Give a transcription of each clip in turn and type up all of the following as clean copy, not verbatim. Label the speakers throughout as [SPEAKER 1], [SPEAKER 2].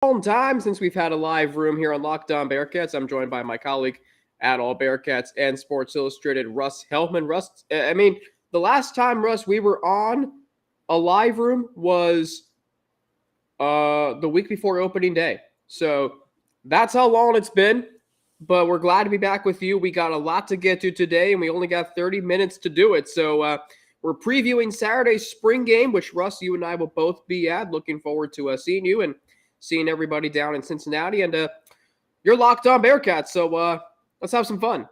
[SPEAKER 1] Long time since we've had a live room here on Locked On Bearcats. I'm joined by my colleague at All Bearcats and Sports Illustrated, Russ Heltman. Russ, the last time, Russ, we were on a live room was the week before opening day. So that's how long it's been, but we're glad to be back with you. We got a lot to get to today, and we only got 30 minutes to do it. So we're previewing Saturday's spring game, which, Russ, you and I will both be at. Looking forward to seeing you and seeing everybody down in Cincinnati. And you're Locked On Bearcats, so let's have some fun.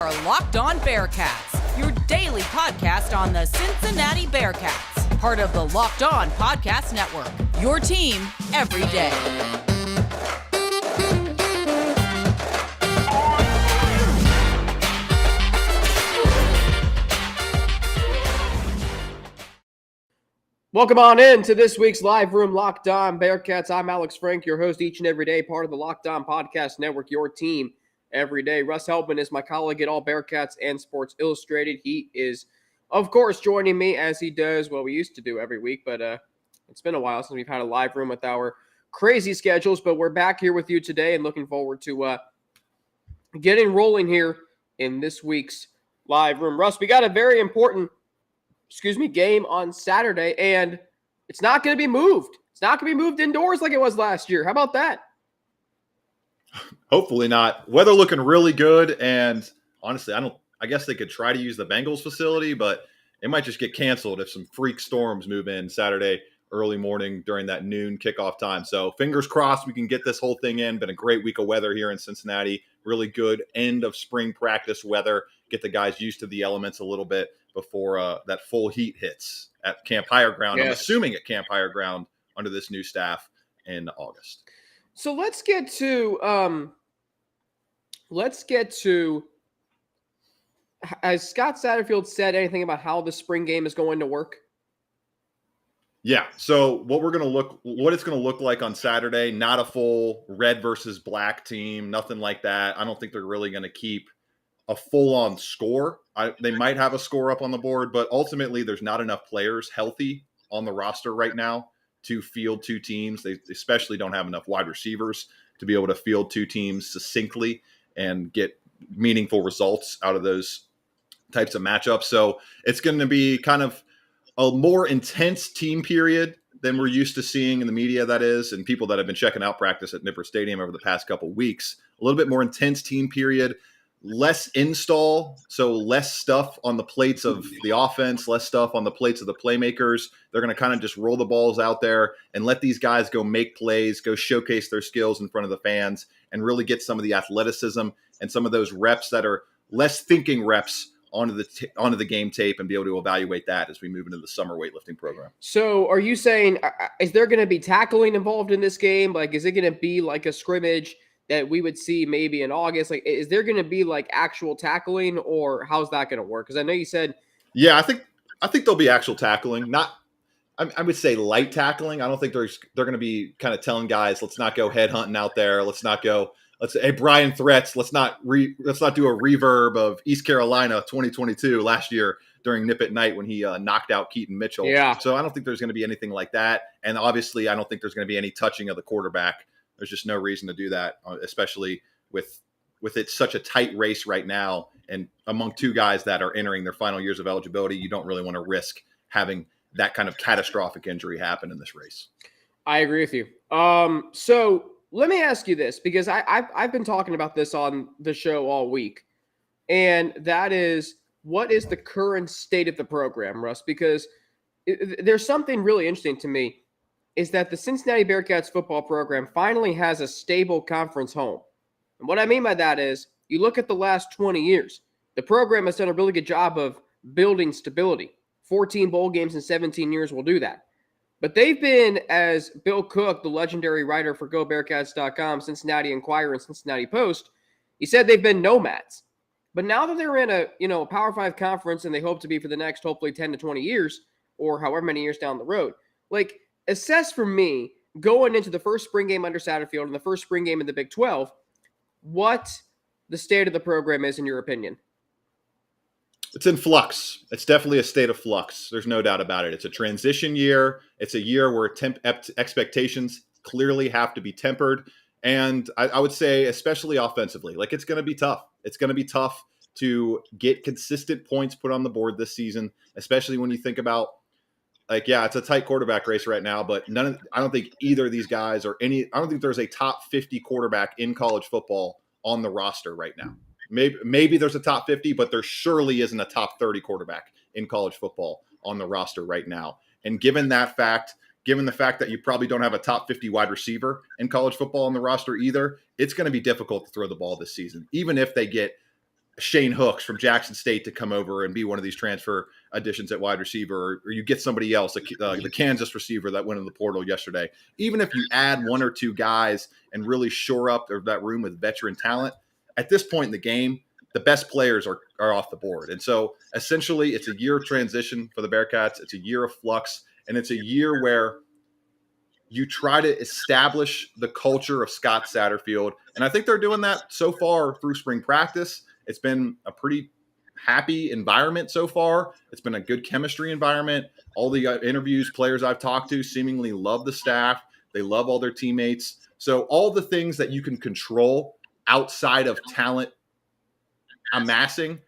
[SPEAKER 2] Our Locked On Bearcats, your daily podcast on the Cincinnati Bearcats, part of the Locked On Podcast Network, your team every day.
[SPEAKER 1] Welcome on in to this week's live room, Locked On Bearcats. I'm Alex Frank, your host each and every day, part of the Locked On Podcast Network, your team every day. Russ Heltman is my colleague at All Bearcats and Sports Illustrated. He is, of course, joining me as he does, well, we used to do every week, but it's been a while since we've had a live room with our crazy schedules, but we're back here with you today and looking forward to getting rolling here in this week's live room. Russ, we got a very important game on Saturday, and it's not going to be moved. It's not going to be moved indoors like it was last year. How about that?
[SPEAKER 3] Hopefully not. Weather looking really good, and honestly, I guess they could try to use the Bengals facility, but it might just get canceled if some freak storms move in Saturday early morning during that noon kickoff time. So fingers crossed we can get this whole thing in. Been a great week of weather here in Cincinnati. Really good end of spring practice weather. Get the guys used to the elements a little bit before that full heat hits at Camp Higher Ground. Yes. I'm assuming at Camp Higher Ground under this new staff in August.
[SPEAKER 1] So let's get to has Scott Satterfield said anything about how the spring game is going to work?
[SPEAKER 3] Yeah. So what it's going to look like on Saturday, not a full red versus black team, nothing like that. I don't think they're really going to keep a full-on score. They might have a score up on the board, but ultimately there's not enough players healthy on the roster right now to field two teams. They especially don't have enough wide receivers to be able to field two teams succinctly and get meaningful results out of those types of matchups. So it's going to be kind of a more intense team period than we're used to seeing in the media, that is, and people that have been checking out practice at Nippert Stadium over the past couple of weeks. A little bit more intense team period. Less install, so less stuff on the plates of the offense, less stuff on the plates of the playmakers. They're going to kind of just roll the balls out there and let these guys go make plays, go showcase their skills in front of the fans, and really get some of the athleticism and some of those reps that are less thinking reps onto the game tape and be able to evaluate that as we move into the summer weightlifting program.
[SPEAKER 1] So are you saying, is there going to be tackling involved in this game? Like, is it going to be like a scrimmage that we would see maybe in August? Like, is there going to be like actual tackling, or how's that going to work? Because I know you said,
[SPEAKER 3] yeah, I think there'll be actual tackling. Not, I would say light tackling. I don't think they're going to be kind of telling guys, let's not go head hunting out there. Hey, Brian Threats, let's not do a reverb of East Carolina 2022 last year during Nip at Night when he knocked out Keaton Mitchell.
[SPEAKER 1] Yeah.
[SPEAKER 3] So I don't think there's going to be anything like that. And obviously I don't think there's going to be any touching of the quarterback. There's just no reason to do that, especially with it such a tight race right now. And among two guys that are entering their final years of eligibility, you don't really want to risk having that kind of catastrophic injury happen in this race.
[SPEAKER 1] I agree with you. So let me ask you this, because I've been talking about this on the show all week, and that is, what is the current state of the program, Russ? Because there's something really interesting to me, is that the Cincinnati Bearcats football program finally has a stable conference home. And what I mean by that is, you look at the last 20 years, the program has done a really good job of building stability. 14 bowl games in 17 years will do that. But they've been, as Bill Cook, the legendary writer for GoBearcats.com, Cincinnati Enquirer, and Cincinnati Post, he said they've been nomads. But now that they're in a Power 5 conference, and they hope to be for the next, hopefully, 10 to 20 years, or however many years down the road, like, assess for me, going into the first spring game under Satterfield and the first spring game in the Big 12, what the state of the program is in your opinion.
[SPEAKER 3] It's in flux. It's definitely a state of flux. There's no doubt about it. It's a transition year. It's a year where expectations clearly have to be tempered. And I would say, especially offensively, like it's going to be tough. It's going to be tough to get consistent points put on the board this season, especially when you think about, like, yeah, it's a tight quarterback race right now, but I don't think either of these guys I don't think there's a top 50 quarterback in college football on the roster right now. Maybe there's a top 50, but there surely isn't a top 30 quarterback in college football on the roster right now. And given the fact that you probably don't have a top 50 wide receiver in college football on the roster either, it's going to be difficult to throw the ball this season, even if they get Shane Hooks from Jackson State to come over and be one of these transfer additions at wide receiver, or you get somebody else, like the Kansas receiver that went in the portal yesterday. Even if you add one or two guys and really shore up that room with veteran talent, at this point in the game, the best players are off the board. And so essentially it's a year of transition for the Bearcats. It's a year of flux, and it's a year where you try to establish the culture of Scott Satterfield. And I think they're doing that so far through spring practice. It's been a pretty happy environment so far. It's been a good chemistry environment. All the interviews, players I've talked to seemingly love the staff. They love all their teammates. So all the things that you can control outside of talent amassing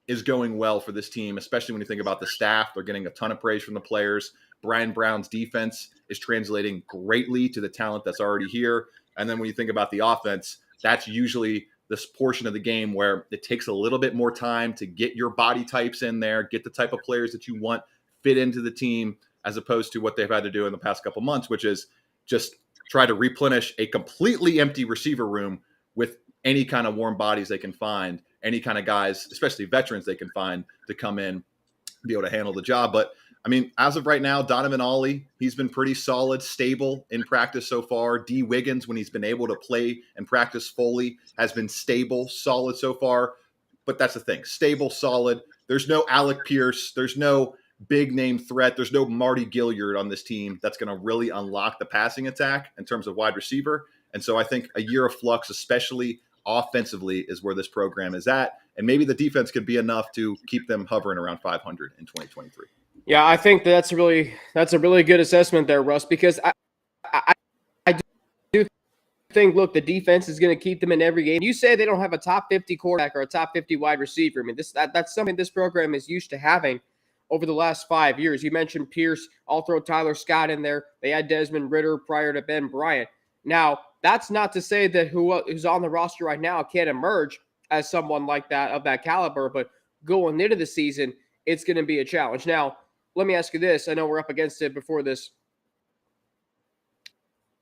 [SPEAKER 3] is going well for this team, especially when you think about the staff. They're getting a ton of praise from the players. Brian Brown's defense is translating greatly to the talent that's already here. And then when you think about the offense, that's usually this portion of the game where it takes a little bit more time to get your body types in there, get the type of players that you want fit into the team, as opposed to what they've had to do in the past couple months, which is just try to replenish a completely empty receiver room with any kind of warm bodies they can find, any kind of guys, especially veterans they can find to come in, be able to handle the job. But I mean, as of right now, Donovan Ollie, he's been pretty solid, stable in practice so far. D. Wiggins, when he's been able to play and practice fully, has been stable, solid so far. But that's the thing, stable, solid. There's no Alec Pierce. There's no big name threat. There's no Marty Gilliard on this team that's going to really unlock the passing attack in terms of wide receiver. And so I think a year of flux, especially offensively, is where this program is at. And maybe the defense could be enough to keep them hovering around 500 in 2023.
[SPEAKER 1] Yeah, I think that's a really good assessment there, Russ, because I do think, look, the defense is going to keep them in every game. You say they don't have a top 50 quarterback or a top 50 wide receiver. I mean, that's something this program is used to having over the last 5 years. You mentioned Pierce. I'll throw Tyler Scott in there. They had Desmond Ridder prior to Ben Bryant. Now, that's not to say that who's on the roster right now can't emerge as someone like that, of that caliber, but going into the season, it's going to be a challenge. Now, let me ask you this. I know we're up against it before this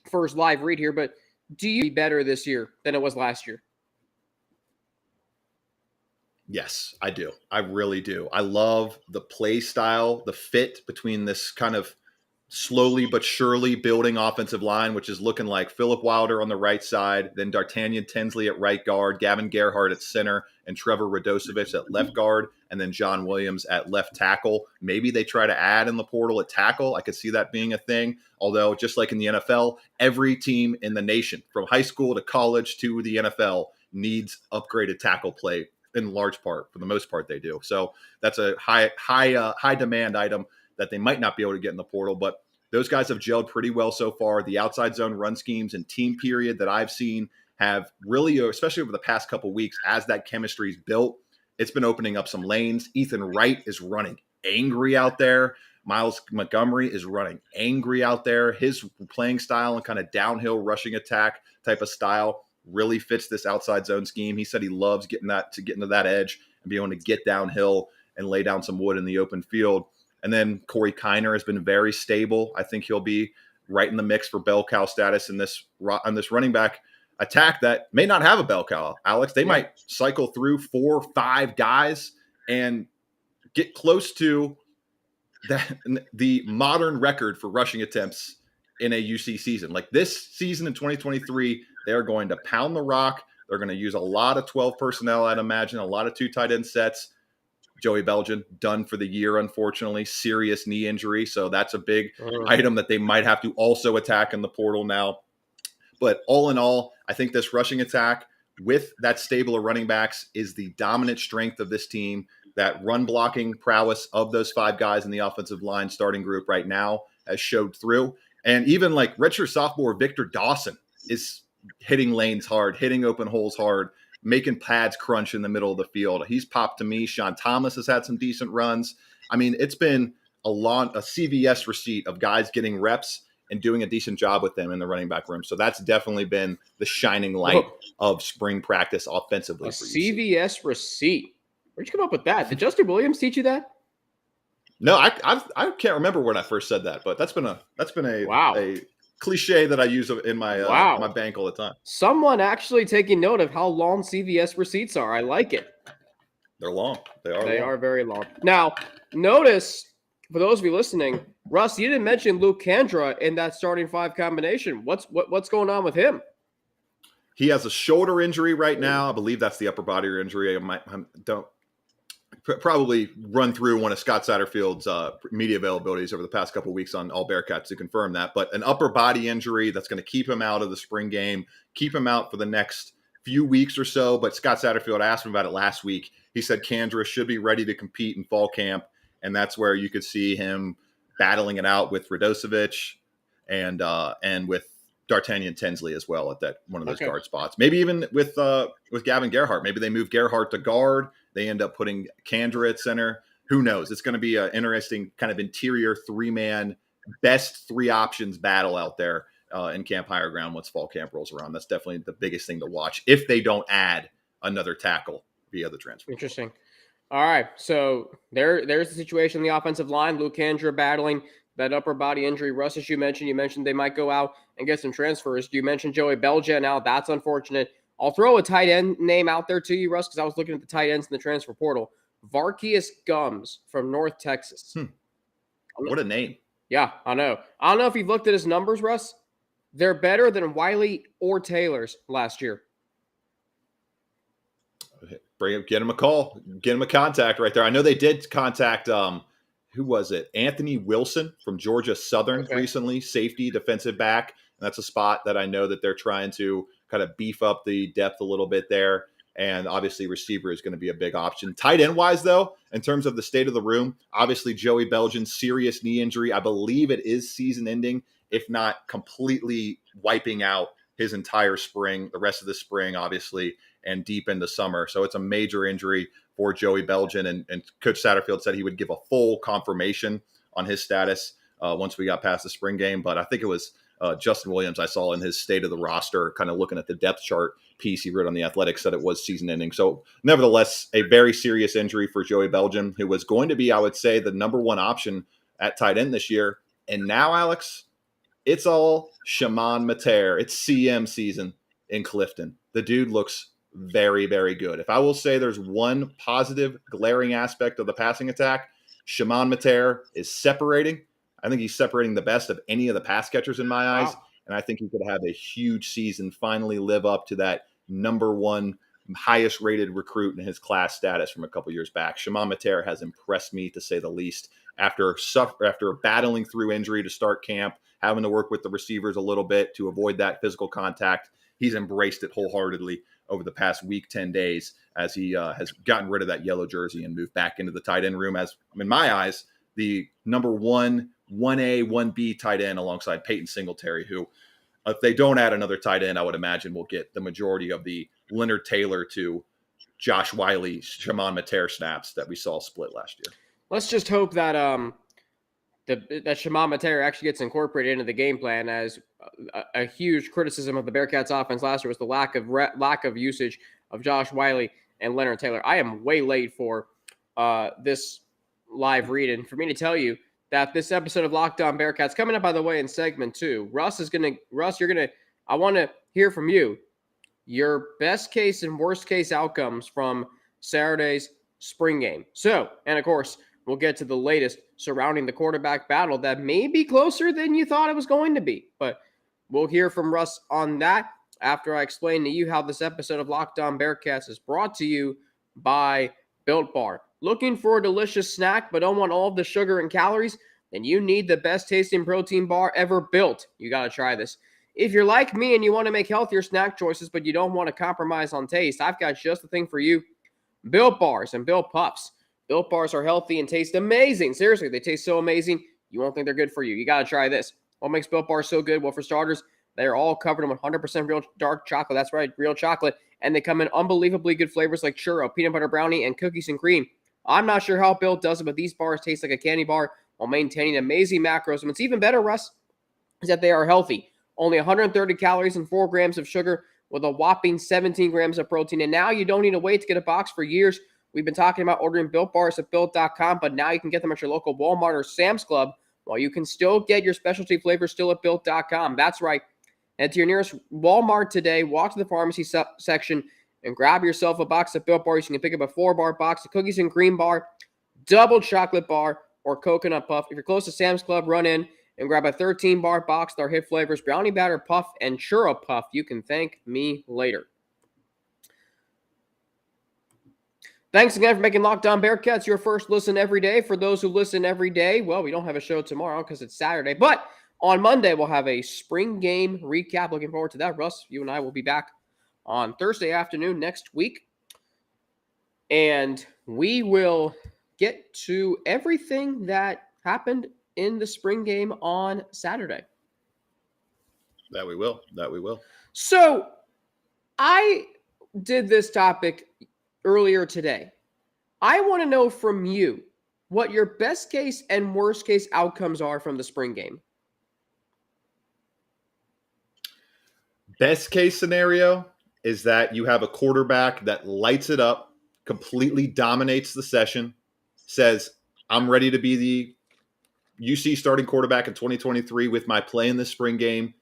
[SPEAKER 1] first live read here, but do you be better this year than it was last year?
[SPEAKER 3] Yes, I do. I really do. I love the play style, the fit between this kind of slowly but surely building offensive line, which is looking like Philip Wilder on the right side, then D'Artagnan Tinsley at right guard, Gavin Gerhardt at center, and Trevor Radosevich at left guard, and then John Williams at left tackle. Maybe they try to add in the portal at tackle. I could see that being a thing. Although, just like in the NFL, every team in the nation, from high school to college to the NFL, needs upgraded tackle play in large part. For the most part, they do. So that's a high demand item that they might not be able to get in the portal, but those guys have gelled pretty well so far. The outside zone run schemes and team period that I've seen have really, especially over the past couple of weeks, as that chemistry is built, it's been opening up some lanes. Ethan Wright is running angry out there. Miles Montgomery is running angry out there. His playing style and kind of downhill rushing attack type of style really fits this outside zone scheme. He said he loves getting to that edge and be able to get downhill and lay down some wood in the open field. And then Corey Kiner has been very stable. I think he'll be right in the mix for bell cow status on this running back attack that may not have a bell cow, Alex. They might cycle through 4 or 5 guys and get close to the modern record for rushing attempts in a UC season. Like this season in 2023, they're going to pound the rock. They're going to use a lot of 12 personnel, I'd imagine, a lot of 2 tight end sets. Joey Belgian done for the year, unfortunately, serious knee injury. So that's a big item that they might have to also attack in the portal now. But all in all, I think this rushing attack with that stable of running backs is the dominant strength of this team. that run blocking prowess of those 5 guys in the offensive line starting group right now has showed through. And even like redshirt sophomore Victor Dawson is hitting lanes hard, hitting open holes hard, making pads crunch in the middle of the field. He's popped to me. Sean Thomas has had some decent runs. I mean, it's been a CVS receipt of guys getting reps and doing a decent job with them in the running back room. So that's definitely been the shining light of spring practice offensively.
[SPEAKER 1] A CVS receipt. Where'd you come up with that? Did Justin Williams teach you that?
[SPEAKER 3] No, I can't remember when I first said that, but that's been a cliche that I use in my my bank all the time.
[SPEAKER 1] Someone actually taking note of how long CVS receipts are. I like it.
[SPEAKER 3] They're long.
[SPEAKER 1] They are very long. Now, notice, for those of you listening, Russ, you didn't mention Luke Kandra in that starting 5 combination. What's going on with him?
[SPEAKER 3] He has a shoulder injury right now. I believe that's the upper body injury. I don't probably run through one of Scott Satterfield's media availabilities over the past couple of weeks on all Bearcats to confirm that. But an upper body injury that's going to keep him out of the spring game, keep him out for the next few weeks or so. But Scott Satterfield asked him about it last week. He said Kandra should be ready to compete in fall camp, and that's where you could see him battling it out with Radosevic and with D'Artagnan Tinsley as well at that one of those guard spots. Maybe even with Gavin Gerhardt. Maybe they move Gerhardt to guard. They end up putting Kandra at center. Who knows? It's going to be an interesting kind of interior 3-man, best 3 options battle out there in Camp Higher Ground once fall camp rolls around. That's definitely the biggest thing to watch if they don't add another tackle via the transfer.
[SPEAKER 1] Interesting. All right, so there's the situation in the offensive line. Luke Kandra battling that upper body injury. Russ, as you mentioned they might go out and get some transfers. You mentioned Joey Belgia. Now, that's unfortunate. I'll throw a tight end name out there to you, Russ, because I was looking at the tight ends in the transfer portal. Varkius Gums from North Texas.
[SPEAKER 3] What a name.
[SPEAKER 1] Yeah, I know. I don't know if you've looked at his numbers, Russ. They're better than Wiley or Taylor's last year.
[SPEAKER 3] Get him a call. Get him a contact right there. I know they did contact, who was it? Anthony Wilson from Georgia Southern recently, safety, defensive back. And that's a spot that I know that they're trying to kind of beef up the depth a little bit there. And obviously receiver is going to be a big option. Tight end wise, though, in terms of the state of the room, obviously Joey Belgian's serious knee injury. I believe it is season ending, if not completely wiping out his entire spring, the rest of the spring, obviously, and deep into summer. So it's a major injury for Joey Belgian. And Coach Satterfield said he would give a full confirmation on his status once we got past the spring game. But I think it was Justin Williams I saw in his state of the roster, kind of looking at the depth chart piece he wrote on the Athletic, said it was season ending. So nevertheless, a very serious injury for Joey Belgian, who was going to be, I would say, the number 1 option at tight end this year. And now, Alex, it's all Shimon Mater. It's CM season in Clifton. The dude looks very, very good. If I will say there's one positive, glaring aspect of the passing attack, Shimon Mater is separating. I think he's separating the best of any of the pass catchers in my eyes. Wow. And I think he could have a huge season, finally live up to that number 1 highest rated recruit in his class status from a couple years back. Shimon Mater has impressed me, to say the least, after battling through injury to start camp, having to work with the receivers a little bit to avoid that physical contact. He's embraced it wholeheartedly over the past week, 10 days, as he has gotten rid of that yellow jersey and moved back into the tight end room as, in my eyes, the number 1A, 1B tight end alongside Peyton Singletary, who, if they don't add another tight end, I would imagine will get the majority of the Leonard Taylor to Josh Wiley, Shimon Mater snaps that we saw split last year. Let's
[SPEAKER 1] just hope that that Shimon Mater actually gets incorporated into the game plan, as a huge criticism of the Bearcats offense last year was the lack of usage of Josh Wiley and Leonard Taylor. I am way late for this live read, and for me to tell you that this episode of Locked On Bearcats coming up, by the way, in segment 2. Russ, I want to hear from you. Your best case and worst case outcomes from Saturday's spring game. So, and of course, we'll get to the latest surrounding the quarterback battle that may be closer than you thought it was going to be. But we'll hear from Russ on that after I explain to you how this episode of Locked On Bearcats is brought to you by Built Bar. Looking for a delicious snack but don't want all of the sugar and calories? Then you need the best tasting protein bar ever built. You got to try this. If you're like me and you want to make healthier snack choices but you don't want to compromise on taste, I've got just the thing for you. Built Bars and Built Puffs. Built Bars are healthy and taste amazing. Seriously, they taste so amazing, you won't think they're good for you. You got to try this. What makes Built Bars so good? Well, for starters, they are all covered in 100% real dark chocolate. That's right, real chocolate. And they come in unbelievably good flavors like churro, peanut butter brownie, and cookies and cream. I'm not sure how Built does it, but these bars taste like a candy bar while maintaining amazing macros. And what's even better, Russ, is that they are healthy. Only 130 calories and 4 grams of sugar with a whopping 17 grams of protein. And now you don't need to wait to get a box for years. We've been talking about ordering Built Bars at Built.com, but now you can get them at your local Walmart or Sam's Club, while you can still get your specialty flavors still at Built.com. That's right. Head to your nearest Walmart today, walk to the pharmacy section, and grab yourself a box of Built Bars. You can pick up a 4-bar box of cookies and cream bar, double chocolate bar, or coconut puff. If you're close to Sam's Club, run in and grab a 13-bar box with our hit flavors, brownie batter puff and churro puff. You can thank me later. Thanks again for making Locked On Bearcats your first listen every day. For those who listen every day, well, we don't have a show tomorrow because it's Saturday, but on Monday we'll have a spring game recap. Looking forward to that. Russ, you and I will be back on Thursday afternoon next week, and we will get to everything that happened in the spring game on Saturday.
[SPEAKER 3] That we will.
[SPEAKER 1] So I did this topic earlier today. I want to know from you what your best case and worst case outcomes are from the spring game.
[SPEAKER 3] Best case scenario is that you have a quarterback that lights it up, completely dominates the session, says, I'm ready to be the UC starting quarterback in 2023 with my play in this spring game.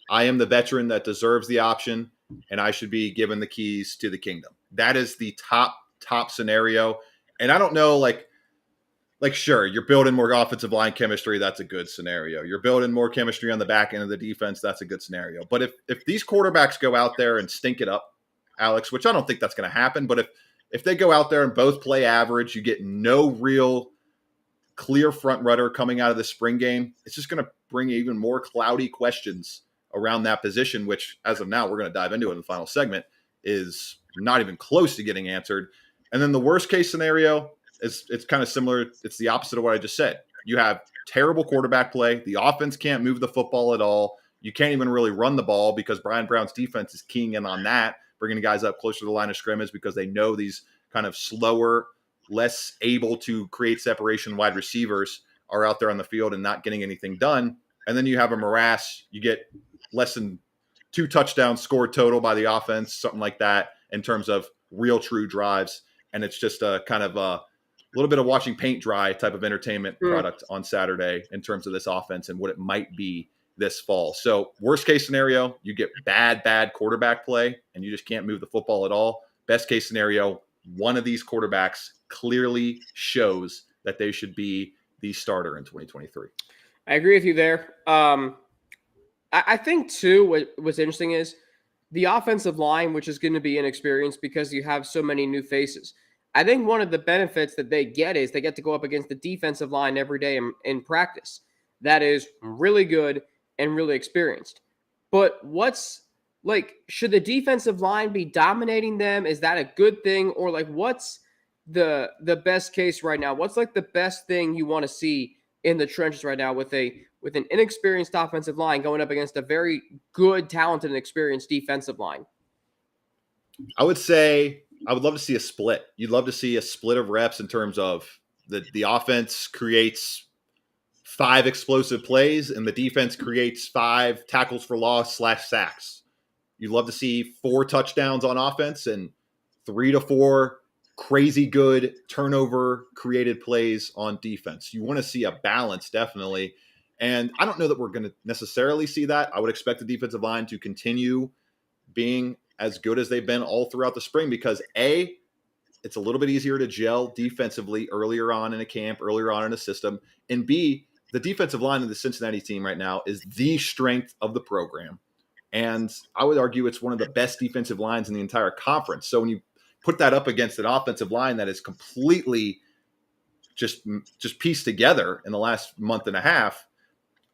[SPEAKER 3] I am the veteran that deserves the option, and I should be given the keys to the kingdom. That is the top scenario. And I don't know, like sure, you're building more offensive line chemistry. That's a good scenario. You're building more chemistry on the back end of the defense. That's a good scenario. But if these quarterbacks go out there and stink it up, Alex, which I don't think that's going to happen, but if they go out there and both play average, you get no real clear front runner coming out of the spring game, it's just going to bring even more cloudy questions around that position, which as of now, we're going to dive into it in the final segment, is not even close to getting answered. And then the worst case scenario is it's kind of similar. It's the opposite of what I just said. You have terrible quarterback play. The offense can't move the football at all. You can't even really run the ball because Brian Brown's defense is keying in on that, bringing guys up closer to the line of scrimmage because they know these kind of slower, less able to create separation wide receivers are out there on the field and not getting anything done. And then you have a morass. You get less than 2 touchdowns scored total by the offense, something like that, in terms of real true drives. And it's just a kind of a little bit of watching paint dry type of entertainment product on Saturday in terms of this offense and what it might be this fall. So worst case scenario, you get bad quarterback play and you just can't move the football at all. Best case scenario, one of these quarterbacks clearly shows that they should be the starter in 2023.
[SPEAKER 1] I agree with you there. I think, too, what's interesting is the offensive line, which is going to be inexperienced because you have so many new faces. I think one of the benefits that they get is they get to go up against the defensive line every day in practice. That is really good and really experienced. But should the defensive line be dominating them? Is that a good thing? Or what's the best case right now? What's the best thing you want to see in the trenches right now with an inexperienced offensive line going up against a very good, talented, and experienced defensive line?
[SPEAKER 3] I would say I would love to see a split. You'd love to see a split of reps in terms of the offense creates 5 explosive plays and the defense creates 5 tackles for loss / sacks. You'd love to see 4 touchdowns on offense and 3 to 4 crazy good turnover created plays on defense. You want to see a balance, definitely. And I don't know that we're going to necessarily see that. I would expect the defensive line to continue being as good as they've been all throughout the spring because A, it's a little bit easier to gel defensively earlier on in a camp, earlier on in a system. And B, the defensive line of the Cincinnati team right now is the strength of the program. And I would argue it's one of the best defensive lines in the entire conference. So when you put that up against an offensive line that is completely just pieced together in the last month and a half,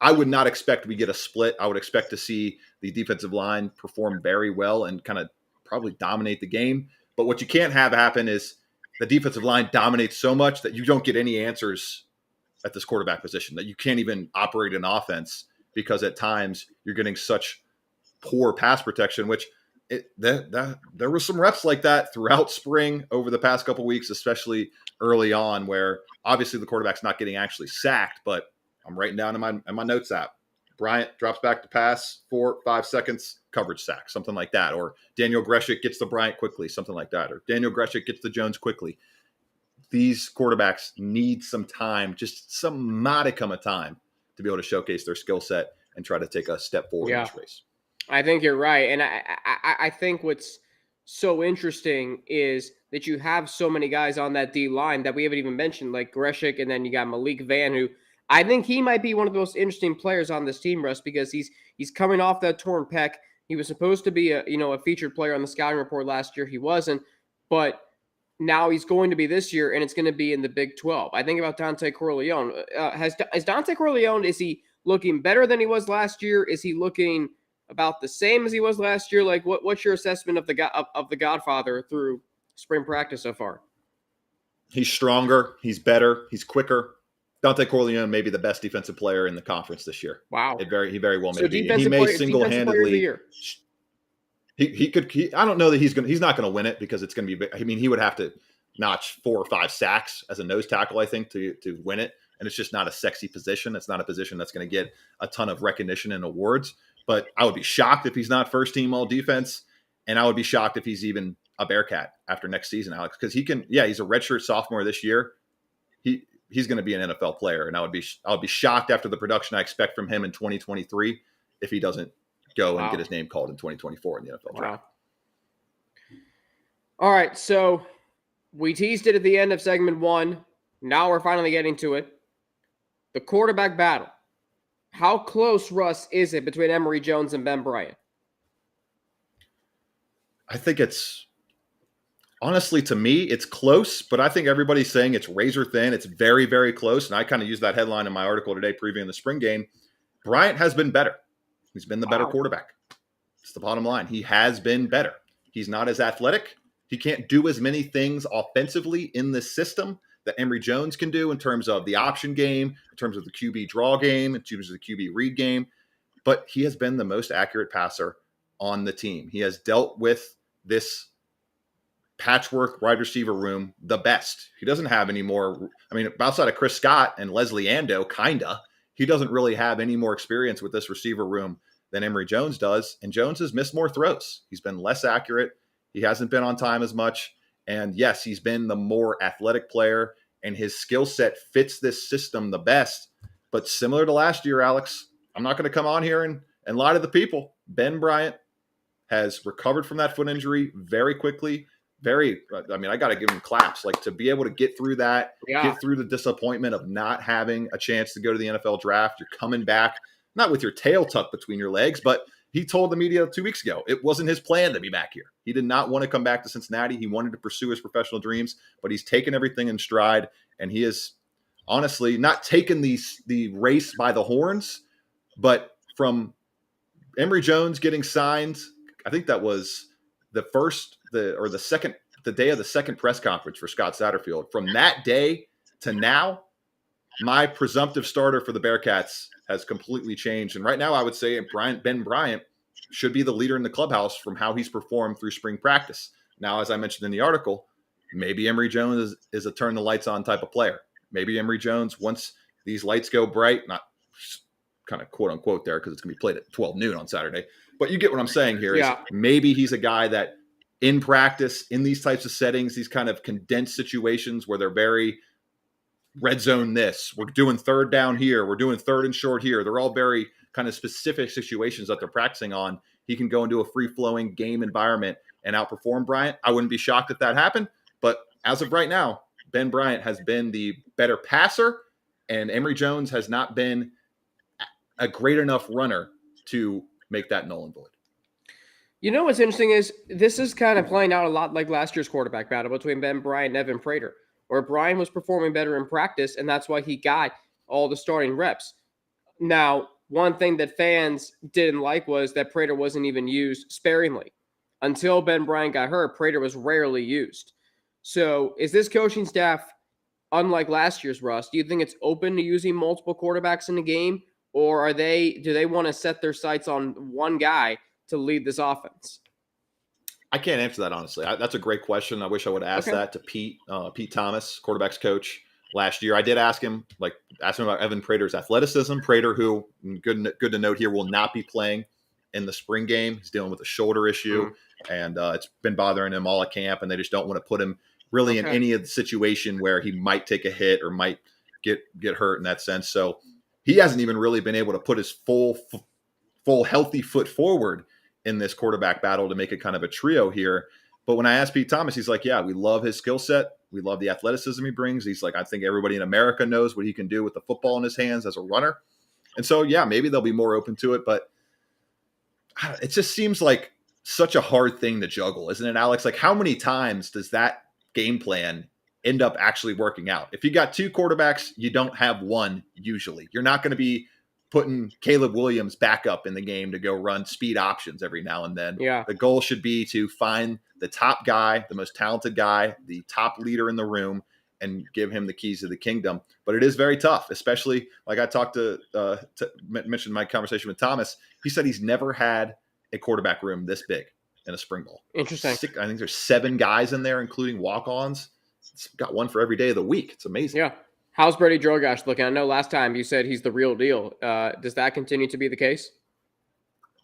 [SPEAKER 3] I would not expect we get a split. I would expect to see the defensive line perform very well and kind of probably dominate the game. But what you can't have happen is the defensive line dominates so much that you don't get any answers at this quarterback position, that you can't even operate an offense because at times you're getting such poor pass protection, which there were some reps like that throughout spring over the past couple of weeks, especially early on, where obviously the quarterback's not getting actually sacked, but I'm writing down in my notes app, Bryant drops back to pass, 4-5 seconds, coverage sack, something like that. Or Daniel Greshik gets to Bryant quickly, something like that. Or Daniel Greshik gets to Jones quickly. These quarterbacks need some time, just some modicum of time, to be able to showcase their skill set and try to take a step forward in this race.
[SPEAKER 1] I think you're right. And I think what's so interesting is that you have so many guys on that D line that we haven't even mentioned, like Greshik, and then you got Malik Van, who I think he might be one of the most interesting players on this team, Russ, because he's coming off that torn pec. He was supposed to be a featured player on the scouting report last year. He wasn't, but now he's going to be this year, and it's going to be in the Big 12. I think about Dante Corleone. Is Dante Corleone, is he looking better than he was last year? Is he looking about the same as he was last year? Like, what's your assessment of the Godfather through spring practice so far?
[SPEAKER 3] He's stronger. He's better. He's quicker. Dante Corleone may be the best defensive player in the conference this year.
[SPEAKER 1] Wow.
[SPEAKER 3] He very well may be.
[SPEAKER 1] He may single-handedly.
[SPEAKER 3] He could. I don't know that he's not going to win it, because it's going to be. I mean, he would have to notch 4 or 5 sacks as a nose tackle, I think, to win it. And it's just not a sexy position. It's not a position that's going to get a ton of recognition and awards. But I would be shocked if he's not first team all defense, and I would be shocked if he's even a Bearcat after next season, Alex, because he can. Yeah, he's a redshirt sophomore this year. He's going to be an NFL player, and I would be shocked after the production I expect from him in 2023 if he doesn't go and get his name called in 2024 in the NFL draft.
[SPEAKER 1] All right, so we teased it at the end of segment 1. Now we're finally getting to it. The quarterback battle. How close, Russ, is it between Emory Jones and Ben Bryant?
[SPEAKER 3] I think it's, honestly, to me, it's close, but I think everybody's saying it's razor thin. It's very, very close, and I kind of used that headline in my article today previewing the spring game. Bryant has been better. He's been the better quarterback. It's the bottom line. He has been better. He's not as athletic. He can't do as many things offensively in this system that Emory Jones can do in terms of the option game, in terms of the QB draw game, in terms of the QB read game. But he has been the most accurate passer on the team. He has dealt with this patchwork wide receiver room the best. He doesn't have any more. I mean, outside of Chris Scott and Leslie Ando, he doesn't really have any more experience with this receiver room than Emory Jones does. And Jones has missed more throws. He's been less accurate. He hasn't been on time as much. And yes, he's been the more athletic player, and his skill set fits this system the best. But similar to last year, Alex, I'm not going to come on here and lie to the people. Ben Bryant has recovered from that foot injury very quickly. I got to give him claps, like, to be able to get through that, get through the disappointment of not having a chance to go to the NFL draft. You're coming back, not with your tail tucked between your legs, but he told the media 2 weeks ago it wasn't his plan to be back here. He did not want to come back to Cincinnati. He wanted to pursue his professional dreams, but he's taken everything in stride, and he is honestly not taken the race by the horns, but from Emory Jones getting signed, I think that was the day of the second press conference for Scott Satterfield. From that day to now, my presumptive starter for the Bearcats has completely changed. And right now, I would say Ben Bryant should be the leader in the clubhouse from how he's performed through spring practice. Now, as I mentioned in the article, maybe Emory Jones is a turn the lights on type of player. Maybe Emory Jones, once these lights go bright, not kind of quote unquote there because it's going to be played at 12 noon on Saturday, but you get what I'm saying here. Is maybe he's a guy that in practice, in these types of settings, these kind of condensed situations where they're very red zone this, we're doing third down here, we're doing third and short here. They're all very kind of specific situations that they're practicing on. He can go into a free-flowing game environment and outperform Bryant. I wouldn't be shocked if that happened, but as of right now, Ben Bryant has been the better passer, and Emory Jones has not been a great enough runner to make that null and void.
[SPEAKER 1] You know what's interesting is this is kind of playing out a lot like last year's quarterback battle between Ben Bryant and Evan Prater, where Bryant was performing better in practice, and that's why he got all the starting reps. Now, one thing that fans didn't like was that Prater wasn't even used sparingly. Until Ben Bryant got hurt, Prater was rarely used. So is this coaching staff, unlike last year's Russ, do you think it's open to using multiple quarterbacks in the game, or do they want to set their sights on one guy to lead this offense?
[SPEAKER 3] I can't answer that honestly. That's a great question. I wish I would have asked that to Pete Thomas, quarterbacks coach last year. I did ask him about Evan Prater's athleticism. Prater, who good to note here, will not be playing in the spring game. He's dealing with a shoulder issue, and it's been bothering him all at camp, and they just don't want to put him really in any of the situation where he might take a hit or might get hurt in that sense. So he hasn't even really been able to put his full healthy foot forward in this quarterback battle to make it kind of a trio here. But when I asked Pete Thomas, he's like, yeah, we love his skill set. We love the athleticism he brings. He's like, I think everybody in America knows what he can do with the football in his hands as a runner. And so, yeah, maybe they'll be more open to it. But it just seems like such a hard thing to juggle, isn't it, Alex? Like, how many times does that game plan end up actually working out? If you got two quarterbacks, you don't have one usually. You're not going to be putting Caleb Williams back up in the game to go run speed options every now and then.
[SPEAKER 1] Yeah.
[SPEAKER 3] The goal should be to find the top guy, the most talented guy, the top leader in the room, and give him the keys to the kingdom. But it is very tough, especially like I talked mentioned my conversation with Thomas. He said he's never had a quarterback room this big in a spring ball.
[SPEAKER 1] Interesting.
[SPEAKER 3] I think there's 7 guys in there, including walk-ons. It's got one for every day of the week. It's amazing.
[SPEAKER 1] Yeah. How's Brady Drogosh looking? I know last time you said he's the real deal. Does that continue to be the case?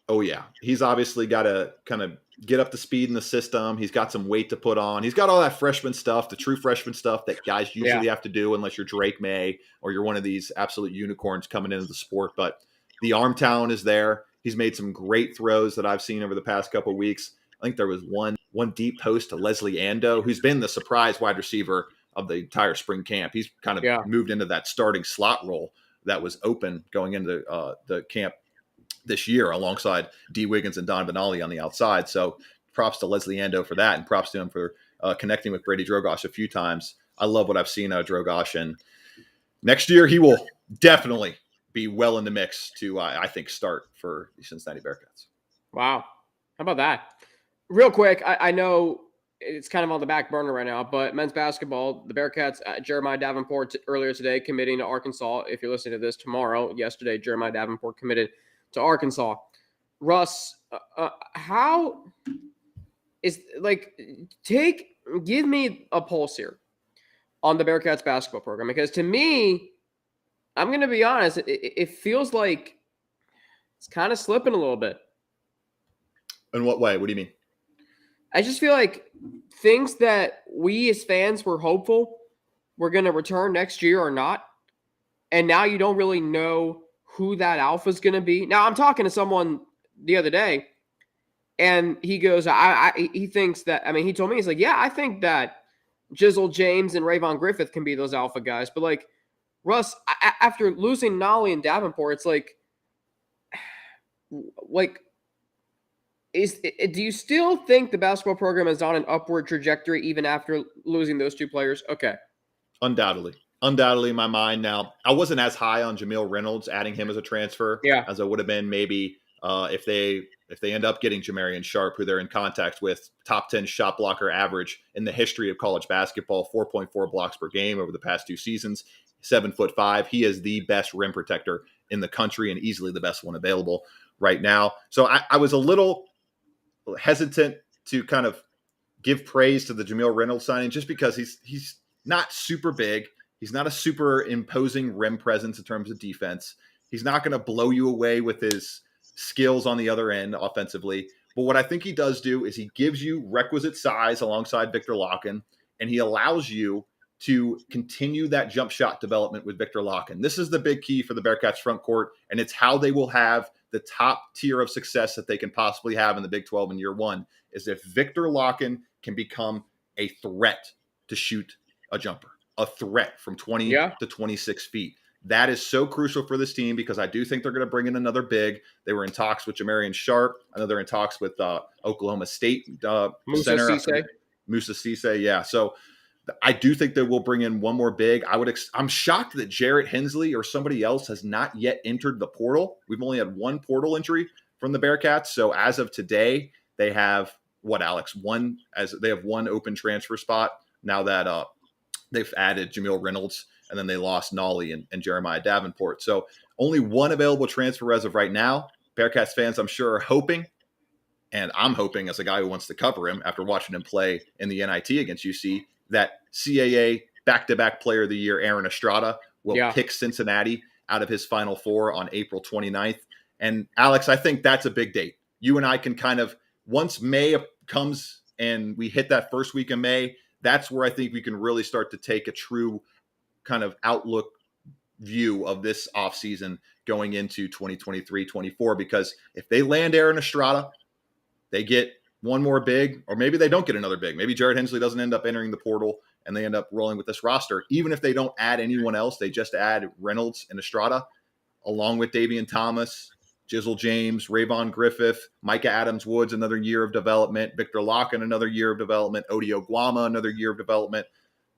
[SPEAKER 3] Oh, yeah. He's obviously got to kind of get up to speed in the system. He's got some weight to put on. He's got all that freshman stuff, the true freshman stuff that guys usually have to do unless you're Drake May or you're one of these absolute unicorns coming into the sport. But the arm talent is there. He's made some great throws that I've seen over the past couple of weeks. I think there was one deep post to Leslie Ando, who's been the surprise wide receiver of the entire spring camp. He's kind of moved into that starting slot role that was open going into the camp this year alongside D. Wiggins and Don Benali on the outside. So props to Leslie Ando for that, and props to him for connecting with Brady Drogosh a few times. I love what I've seen out of Drogosh, and next year he will definitely be well in the mix to, I think, start for the Cincinnati Bearcats.
[SPEAKER 1] Wow. How about that? Real quick, I know it's kind of on the back burner right now, but men's basketball, the Bearcats, Jeremiah Davenport earlier today committing to Arkansas. If you're listening to this tomorrow, yesterday, Jeremiah Davenport committed to Arkansas. Russ, how is give me a pulse here on the Bearcats basketball program, because to me, I'm going to be honest, it feels like it's kind of slipping a little bit.
[SPEAKER 3] In what way? What do you mean?
[SPEAKER 1] I just feel like things that we as fans were hopeful were going to return next year or not. And now you don't really know who that alpha is going to be. Now, I'm talking to someone the other day, and he goes, he thinks that, he told me, he's like, yeah, I think that Jizzle James and Rayvon Griffith can be those alpha guys. But like, Russ, after losing Nolly and Davenport, it's like, do you still think the basketball program is on an upward trajectory even after losing those two players? Okay.
[SPEAKER 3] Undoubtedly in my mind. Now, I wasn't as high on Jamil Reynolds, adding him as a transfer as I would have been maybe if they end up getting Jamarian Sharp, who they're in contact with, top 10 shot blocker average in the history of college basketball, 4.4 blocks per game over the past 2 seasons, 7'5". He is the best rim protector in the country and easily the best one available right now. So I was a little hesitant to kind of give praise to the Jamil Reynolds signing just because he's not super big. He's not a super imposing rim presence in terms of defense. He's not going to blow you away with his skills on the other end offensively. But what I think he does do is he gives you requisite size alongside Victor Locken, and he allows you to continue that jump shot development with Victor Locken. This is the big key for the Bearcats front court, and it's how they will have the top tier of success that they can possibly have in the Big 12 in year one, is if Victor Locken can become a threat to shoot a jumper, a threat from 20 to 26 feet. That is so crucial for this team because I do think they're going to bring in another big. They were in talks with Jamarian Sharp. I know they're in talks with Oklahoma State
[SPEAKER 1] Musa
[SPEAKER 3] Cisse. Yeah. So I do think they will bring in one more big. I'm shocked that Jarrett Hensley or somebody else has not yet entered the portal. We've only had one portal entry from the Bearcats. So as of today, they have Alex? They have one open transfer spot now that they've added Jamil Reynolds, and then they lost Nolly and Jeremiah Davenport. So only one available transfer as of right now. Bearcats fans, I'm sure, are hoping, and I'm hoping as a guy who wants to cover him after watching him play in the NIT against UC, that CAA back-to-back player of the year, Aaron Estrada, will pick Cincinnati out of his Final Four on April 29th. And Alex, I think that's a big date. You and I can kind of, once May comes and we hit that first week of May, that's where I think we can really start to take a true kind of outlook view of this offseason going into 2023-24. Because if they land Aaron Estrada, they get one more big, or maybe they don't get another big. Maybe Jared Hensley doesn't end up entering the portal and they end up rolling with this roster. Even if they don't add anyone else, they just add Reynolds and Estrada, along with Davian Thomas, Jizzle James, Rayvon Griffith, Micah Adams-Woods, another year of development, Victor Locken, another year of development, Odio Guama, another year of development.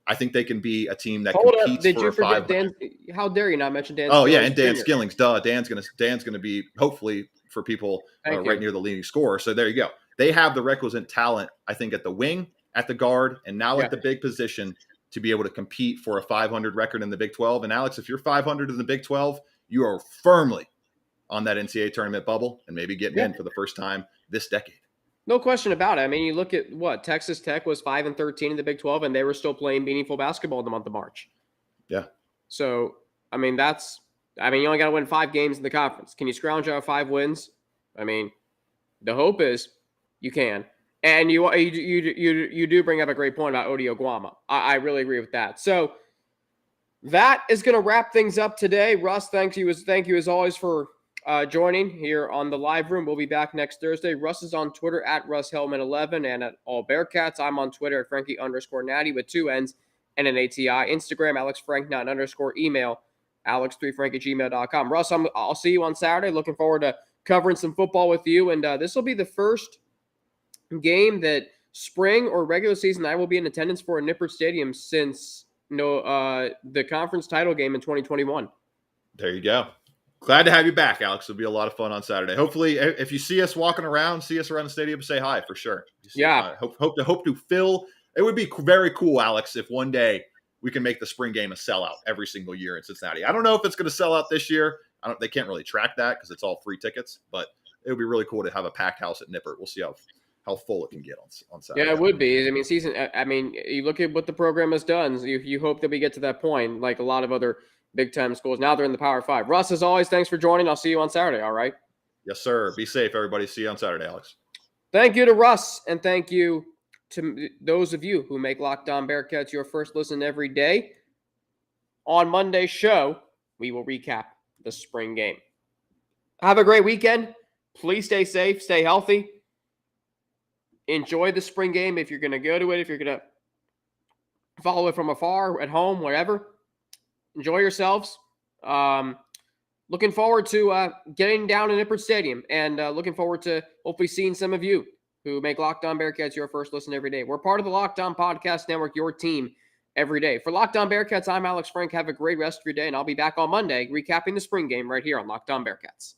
[SPEAKER 3] I think they can be a team that competes
[SPEAKER 1] Did
[SPEAKER 3] for
[SPEAKER 1] you
[SPEAKER 3] a
[SPEAKER 1] forget
[SPEAKER 3] 500.
[SPEAKER 1] Dan? How dare you not mention Dan?
[SPEAKER 3] Oh, yeah, and Dan Skillings. Duh. Dan's gonna be, hopefully, for people right near the leading scorer. So there you go. They have the requisite talent, I think, at the wing, at the guard, and now at the big position to be able to compete for a 500 record in the Big 12. And Alex, if you're 500 in the Big 12, you are firmly on that NCAA tournament bubble and maybe getting in for the first time this decade.
[SPEAKER 1] No question about it. I mean, you look at what Texas Tech was 5-13 in the Big 12, and they were still playing meaningful basketball in the month of March.
[SPEAKER 3] Yeah.
[SPEAKER 1] So, I mean, you only got to win 5 games in the conference. Can you scrounge out 5 wins? I mean, the hope is you can. And you do bring up a great point about Odio Guama. I really agree with that. So that is going to wrap things up today. Russ, thank you as always for joining here on the live room. We'll be back next Thursday. Russ is on Twitter at Russ Heltman 11 and at All Bearcats. I'm on Twitter at Frankie_Natty with 2 N's and an ATI. Instagram, AlexFrank9_. Email, Alex3Frank@gmail.com. Russ, I'll see you on Saturday. Looking forward to covering some football with you. And this will be the first game that spring or regular season I will be in attendance for at Nippert Stadium since the conference title game in 2021.
[SPEAKER 3] There you go. Glad to have you back, Alex. It'll be a lot of fun on Saturday. Hopefully, if you see us walking around, see us around the stadium, say hi for sure. Hope to fill. It would be very cool, Alex, if one day we can make the spring game a sellout every single year in Cincinnati. I don't know if it's going to sell out this year. They can't really track that because it's all free tickets, but it would be really cool to have a packed house at Nippert. We'll see how full it can get on Saturday.
[SPEAKER 1] Yeah, it would be. I mean, you look at what the program has done. You hope that we get to that point, like a lot of other big-time schools. Now they're in the Power 5. Russ, as always, thanks for joining. I'll see you on Saturday, all right?
[SPEAKER 3] Yes, sir. Be safe, everybody. See you on Saturday, Alex.
[SPEAKER 1] Thank you to Russ, and thank you to those of you who make Locked On Bearcats your first listen every day. On Monday's show, we will recap the spring game. Have a great weekend. Please stay safe, stay healthy. Enjoy the spring game if you're going to go to it, if you're going to follow it from afar, at home, wherever. Enjoy yourselves. Looking forward to getting down to Nippert Stadium and looking forward to hopefully seeing some of you who make Locked On Bearcats your first listen every day. We're part of the Locked On Podcast Network, your team every day. For Locked On Bearcats, I'm Alex Frank. Have a great rest of your day, and I'll be back on Monday recapping the spring game right here on Locked On Bearcats.